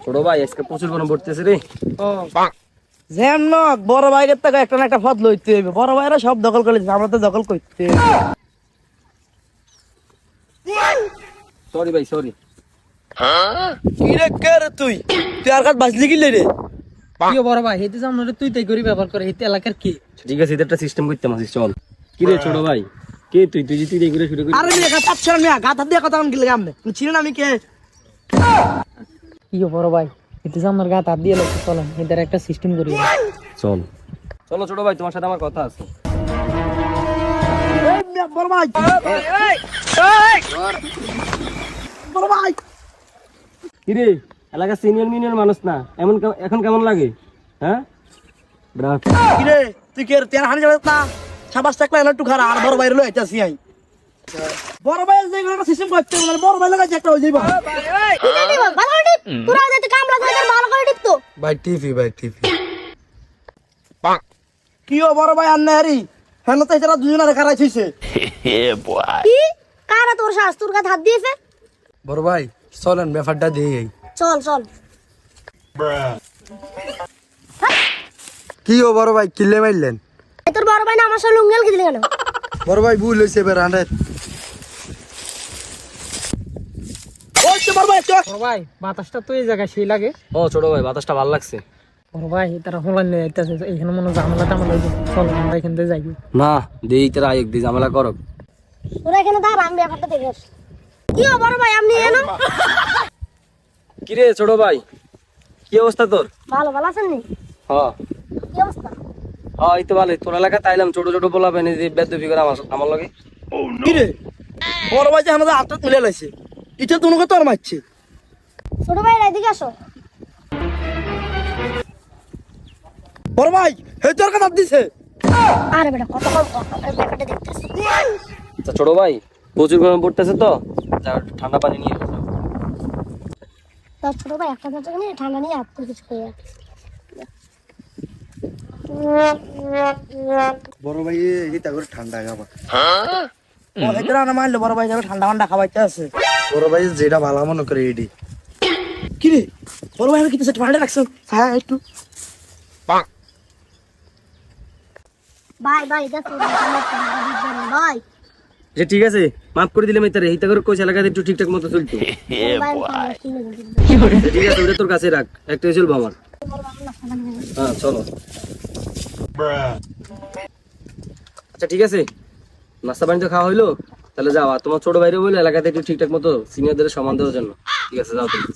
ছোট ভাই আজকে প্রচুর গরম পড়তেছে রে। যেমন বড় ভাইয়ের থেকে একটা না একটা পথ লইতে হবে, বড় ভাইরা সব দখল করে দিচ্ছে, আমরা তো দখল করতে সরি ভাই সরি। কি রে কে রে তুই তুই আর কাজ বাঁচলি কি রে? কি বড় ভাই হেতে সামনে তুই তাই করি ব্যবহার করে হেতে এলাকার কি ঠিক আছে, এটা একটা সিস্টেম করতে মাসিস চল। কি রে ছোট ভাই, কে তুই তুই তুই এই করে শুরু করি? আরে মেয়ে কথা পাচ্ছ না, গাথা দিয়ে কথা বললে আমনে তুমি চিনেন আমি কে? কি বড় ভাই হেতে সামনে গা হাত দিয়ে লোক চলেন এদের একটা সিস্টেম করি চল চলো ছোট ভাই, তোমার সাথে আমার কথা আছে। এই মেয়ে বড় ভাই, বড় ভাই কি রে, এলাকা সিনিয়র মিনিয়র মানুষ না, এখন কেমন লাগে? হ্যাঁ ব্রাভ। কি রে তুই কে রে? তেল হানি যাবে না, সাবাস থাকলে একটু খারাপ। আর বড় ভাই লই আইতাছি আই, বড় ভাই যে একটা সিস্টেম করতে মানে বড় ভাই লাগাই একটা হই যাইবা। ভালো করে টিপ পুরো যেতে কামড়া ধরে ভালো করে টিপ তো ভাই টিভি কি ও বড় ভাই আন্না হারি হেন তো এরা দুজনের খারাই হইছে। কি কারা তোর শাস্তুর কাছে হাত দিয়েছে? বড় ভাই চলেন ব্যাপারটা দিয়ে চল চল কি ও বড় ভাই কিল্লে মারলেন? এই তোর বড় ভাই না আমার সাথে লুঙ্গেল কি দিলি কেন? বড় ভাই ভুল হইছে এবার হান্ড্রেড। ওই তো বড় ভাই চল। বড় ভাই বাতাসটা তো এই জায়গায় সেই লাগে। ও ছোট ভাই বাতাসটা ভালো লাগছে। বড় ভাই তারা হোলান নিয়ে যাইতেছে এখানে মনে ঝামেলা টামেলা হইবে চল আমরা এখান থেকে যাই না দেই তোরা আয়েক দি ঝামেলা করব। তোরা এখানে দাঁড়া আমি ব্যাপারটা দেখে আসি। কি ও বড় ভাই আপনি এনো? কি রে ছোট ভাই, কি অবস্থা তোর? ভালো ভালো আছেন নি? হ্যাঁ কি অবস্থা? হ্যাঁ এই তো ভালো। তোর এলাকাতে আইলাম, ছোট ছোট পোলা পেনে যে বেদবি করে আমার লগে। কি রে বড় ভাই যে আমাদের হাতটা তুলে লাইছে, এটা তোমাকে তোর মারছে। ছোট ভাই এদিকে আসো। বড় ভাই হে তোর কথা দিছে। আরে বেটা কত কম ব্যাপারটা দেখতেছি। আচ্ছা ছোট ভাই প্রচুর গরম পড়তেছে তো, যা একটু ঠান্ডা পানি নিয়ে এসো। তার ছোট ভাই একটা দরজা নিয়ে ঠান্ডা নিয়ে আপনি কিছু খেয়ে বড় ভাই এটা করে ঠান্ডা খাবা। ও এটা না মারলে বড় ভাই যাবে ঠান্ডা ঠান্ডা খাওয়াইতে আছে। বড় ভাই যেটা ভালো মনে করে এডি। কি রে বড় ভাই কিছু ঠান্ডা রাখছো? হ্যাঁ একটু ভাই ভাই দেখো ভাই যে ঠিক আছে মাফ করে দিলাম। এই হিতা করে কোচ এলাকাতে একটু ঠিকঠাক মতো চলতো। ঠিক আছে ওটা তোর কাছে রাখ, একটা চলবো আমার। হ্যাঁ চলো। আচ্ছা ঠিক আছে, নাস্তা পানি তো খাওয়া হইলো, তাহলে যাও। আর তোমার ছোট ভাইরে বলে এলাকাতে একটু ঠিকঠাক মতো সিনিয়রদের সম্মান দেওয়ার জন্য। ঠিক আছে যাও তুমি।